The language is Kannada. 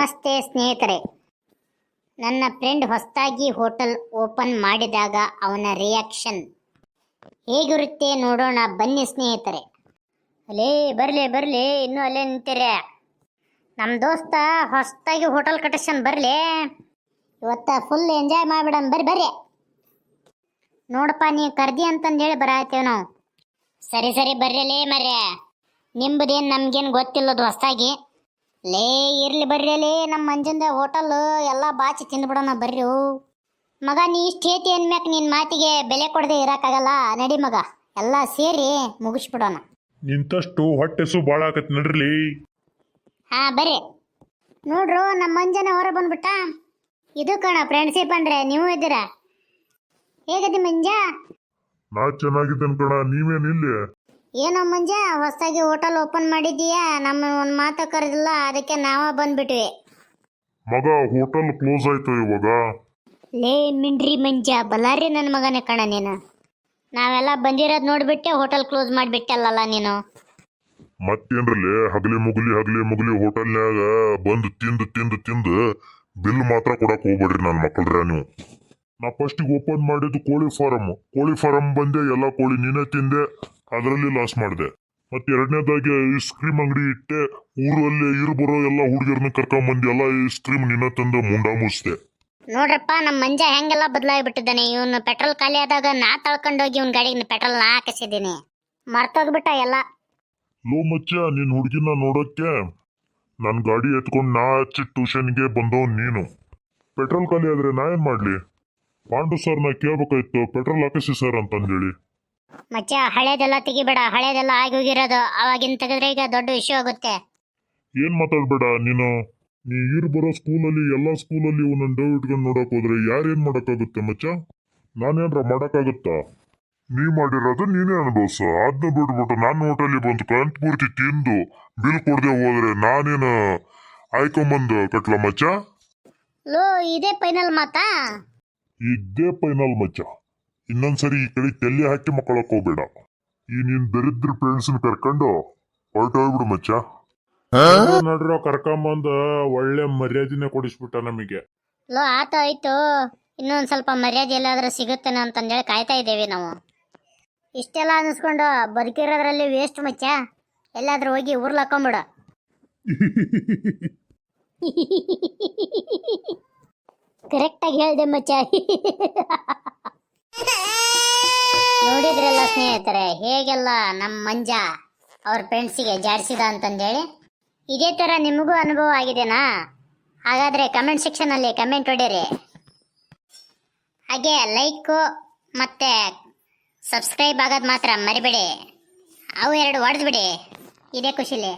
ನಮಸ್ತೆ ಸ್ನೇಹಿತರೆ. ನನ್ನ ಫ್ರೆಂಡ್ ಹೊಸದಾಗಿ ಹೋಟೆಲ್ ಓಪನ್ ಮಾಡಿದಾಗ ಅವನ ರಿಯಾಕ್ಷನ್ ಹೇಗಿರುತ್ತೆ ನೋಡೋಣ ಬನ್ನಿ ಸ್ನೇಹಿತರೆ. ಅಲೇ ಬರಲಿ ಇನ್ನೂ ಅಲ್ಲೇ ನಿಂತೀರ. ನಮ್ಮ ದೋಸ್ತ ಹೊಸದಾಗಿ ಹೋಟೆಲ್ ಕಟ್ಟಿಸ್ಯಾನ, ಬರಲಿ ಇವತ್ತ ಫುಲ್ ಎಂಜಾಯ್ ಮಾಡಿಬಿಡಮ್. ಬರ್ರಿ ನೋಡಪ್ಪ, ನೀ ಕರ್ದಿ ಅಂತಂದೇಳಿ ಬರತ್ತೇವೆ ನಾವು. ಸರಿ ಬರ್ರಲೇ ಮರ್ಯ, ನಿಂಬುದೇನು ನಮ್ಗೇನು ಗೊತ್ತಿಲ್ಲದು ಹೊಸದಾಗಿ. ಲೇ ಇರ್ಲಿ ಬರ್ರಿ, ನಮ್ಮ ಮಂಜಂದ ಹೋಟೆಲ್ ಎಲ್ಲ ಬಾಚಿ ತಿಂದ್ಬಿಡೋಣ ಬರ್ರಿ. ಮಗ ನೀ ಇಷ್ಟು ಹೇತಿ ಅನ್ಮ್ಯಾಕ ನಿನ್ನ ಮಾತಿಗೆ ಬೆಲೆ ಕೊಡದೆ ಇರೋಕ್ಕಾಗಲ್ಲ. ನಡಿ ಮಗ, ಎಲ್ಲ ಸೇರಿ ಮುಗಿಸ್ಬಿಡೋಣ. ನಿಂತಷ್ಟು ಹೊಟ್ಟೆಸು ಭಾಳ ಆಕತ್ ನಡ್ರಿ. ಹಾಂ ಬರ್ರಿ. ನೋಡ್ರು ನಮ್ಮ ಮಂಜನ ಹೊರ ಬಂದ್ಬಿಟ್ಟ. ಇದು ಕಣ ಫ್ರೆಂಡ್ಶಿಪ್ ಅಂದ್ರೆ, ನೀವು ಇದ್ದೀರಾ. ಹೇಗದಿ ಮಂಜ? ನಾ ಚೆನ್ನಾಗಿದ್ದೇನೆ ಕಣ, ನೀವೇನಿಲ್ಲ? ಏನೋ ಮಂಜ, ಹೊಸದಾಗಿ ಹೋಟೆಲ್ ಓಪನ್ ಮಾಡಿದ್ದೀಯಾ, ನಮ್ಮ ಒಂದು ಮಾತು ಕರೆದಿಲ್ಲ, ಅದಕ್ಕೆ ನಾವ ಬಂದ್ಬಿಟ್ವಿ. ಮಗ ಹೋಟೆಲ್ ಕ್ಲೋಸ್ ಆಯ್ತು ಇವಾಗ. ಲೇ ಮಿಂಡ್ರಿ ಮಂಜ, ಬಲಾರಿ ನನ್ನ ಮಗನೇ ಕಣ ನೀನು. ನಾವೆಲ್ಲ ಬಂದಿರೋದು ನೋಡ್ಬಿಟ್ಟೆ ಹೋಟೆಲ್ ಕ್ಲೋಸ್ ಮಾಡಿಬಿಟ್ಟಲ್ಲ ನೀನು. ಮತ್ತೇನ್ರಲ್ಲೇ ಹಗಲಿ ಮುಗಲಿ ಹೋಟೆಲ್ನ್ಯಾಗ ಬಂದು ತಿಂದು ಬಿಲ್ ಮಾತ್ರ ಕೊಡಕ್ ಹೋಗ್ಬೇಡ್ರಿ ನನ್ನ ಮಕ್ಕಳ್ರ ನೀವು. ನಾ ಫಸ್ಟಿಗೆ ಓಪನ್ ಮಾಡಿದ್ದು ಕೋಳಿ ಫಾರಂ ಬಂದೆ, ಎಲ್ಲ ಕೋಳಿ ನೀನೇ ತಿಂದೆ, ಅದರಲ್ಲಿ ಲಾಸ್ ಮಾಡಿದೆ. ಮತ್ತೆ ಎರಡನೇದಾಗಿ ಐಸ್ ಕ್ರೀಮ್ ಅಂಗಡಿ ಇಟ್ಟೆ, ಊರಲ್ಲಿ ಬರೋ ಎಲ್ಲ ಹುಡುಗಿಯರ್ನ ಕರ್ಕೊಂಬಂದು ಎಲ್ಲ ಐಸ್ ಕ್ರೀಮ್ ನಿನ್ನ ತಂದು ಮುಂಡ ಮುಚ್ಚಿದೆ. ನೋಡ್ರಪ್ಪ, ನಮ್ಮ ಮಂಜ ಹೆಂಗೆಲ್ಲ ಬದಲಾಗಿಬಿಟ್ಟಿದ್ದಾನೆ. ಇವನು ಪೆಟ್ರೋಲ್ ಖಾಲಿ ಆದಾಗ ನಾ ತಳ್ಕೊಂಡೋಗಿ ಇವನ್ ಗಾಡಿಗೆ ಪೆಟ್ರೋಲ್ ನಾ ಹಾಕಿಸಿದ್ದೀನಿ, ಮರ್ತೋಗ್ಬಿಟ್ಟ ಎಲ್ಲ. ಲೋ ಮಚ್ಚ, ನಿನ್ ಹುಡುಗಿನ ನೋಡೋಕ್ಕೆ ನನ್ನ ಗಾಡಿ ಎತ್ಕೊಂಡು ನಾ ಹಚ್ಚಿ ಟ್ಯೂಷನ್ಗೆ ಬಂದವ್ ನೀನು. ಪೆಟ್ರೋಲ್ ಖಾಲಿ ಆದ್ರೆ ನಾ ಏನ್ ಮಾಡ್ಲಿ? ಪಾಂಡು ಸರ್ ನಾ ಕೇಳ್ಬೇಕಾಯ್ತು, ಪೆಟ್ರೋಲ್ ಹಾಕಿಸಿ ಸರ್ ಅಂತಂದೇಳಿ. ಮಚ್ಚ ಹಳೇದೆಲ್ಲ ತೆಗಿಬೇಡ, ಹಳೇದೆಲ್ಲ ಆಗಿ ಹೋಗಿರೋದು. ಅವಾಗಿನ ತೆಗೆದ್ರೆ ಈಗ ದೊಡ್ಡ ವಿಷಯ ಆಗುತ್ತೆ. ಏನ್ ಮಾತಾಡ್ಬೇಡ ನೀನು. ನೀ ಬರೋ ಸ್ಕೂಲಲ್ಲಿ ಎಲ್ಲ ಸ್ಕೂಲಲ್ಲಿ ಒಂದೊಂದು ಡವ್ ಇಟ್ಕೊಂಡು ನೋಡಕ್ ಹೋದ್ರೆ ಯಾರೇನ್ ಮಾಡಕ್ಕಾಗುತ್ತೆ ಮಚ್ಚ? ನಾನೇನ್ರ ಮಾಡಕ್ಕಾಗುತ್ತಾ? ನೀ ಮಾಡಿರೋದು ನೀನೇ ಅನ್ಭವ್ಸ. ಅದನ್ನ ಬಿಡ್ಬಿಟ್ಟು ನಾನು ಹೋಟೆಲಿಗೆ ಬಂದು ಕಂತ್ ಪೂರ್ತಿ ತಿಂದು ಬಿಲ್ ಕೊಡದೆ ಹೋದ್ರೆ ನಾನೇನು ಆಯ್ಕೊಂಬಂದು ಕಟ್ಲ ಮಚ್ಚ? ಲೋ ಇದೇ ಫೈನಲ್ ಮಾತಾ? ಇದ್ದೇ ಫೈನಲ್ ಮಚ್ಚ. ಇನ್ನೊಂದ್ಸರಿ ಈ ಕಡೆ ತೆಲ್ಲಿ ಹಾಕಿ ಮಕ್ಕಳಕ್ ಹೋಗ್ಬೇಡ. ಈ ನೀನ್ ದರಿದ್ರ ಫ್ರೆಂಡ್ಸ್ನ ಕರ್ಕೊಂಡು ಹೊರಟೋಗ್ಬಿಡು ಮಚ್ಚ. ನಡ್ರೋ ಕರ್ಕೊಂಬಂದ ಒಳ್ಳೆ ಮರ್ಯಾದೆನೆ ಕೊಡಿಸ್ಬಿಟ್ಟ ನಮಗೆ. ಲೋ ಆಯ್ತು, ಇನ್ನೊಂದು ಸ್ವಲ್ಪ ಮರ್ಯಾದೆ ಎಲ್ಲಾದ್ರೂ ಸಿಗುತ್ತೇನೆ ಅಂತಂದೇಳಿ ಕಾಯ್ತಾ ಇದ್ದೇವೆ ನಾವು. ಇಷ್ಟೆಲ್ಲ ಅನ್ನಿಸ್ಕೊಂಡು ಬದುಕಿರೋದ್ರಲ್ಲಿ ವೇಸ್ಟ್ ಮಚ್ಚ. ಎಲ್ಲಾದ್ರೂ ಹೋಗಿ ಊರ್ಲಾಕೊಂಬಿಡ. ಕರೆಕ್ಟಾಗಿ ಹೇಳ್ದೆ ಮಚ್ಚ. ನೋಡಿದ್ರಲ್ಲ ಸ್ನೇಹಿತರೆ, ಹೇಗೆಲ್ಲ ನಮ್ಮ ಮಂಜ ಅವ್ರ ಫ್ರೆಂಡ್ಸಿಗೆ ಜಾಡಿಸಿದ ಅಂತಂದೇಳಿ. ಇದೇ ಥರ ನಿಮಗೂ ಅನುಭವ ಆಗಿದೆನಾ? ಹಾಗಾದರೆ ಕಮೆಂಟ್ ಸೆಕ್ಷನಲ್ಲಿ ಕಮೆಂಟ್ ಹೊಡೀರಿ. ಹಾಗೆ ಲೈಕು ಮತ್ತು ಸಬ್ಸ್ಕ್ರೈಬ್ ಆಗೋದು ಮಾತ್ರ ಮರಿಬೇಡಿ. ಅವು ಎರಡು ಹೊಡೆದ್ಬಿಡಿ, ಇದೇ ಖುಷಿಲಿ.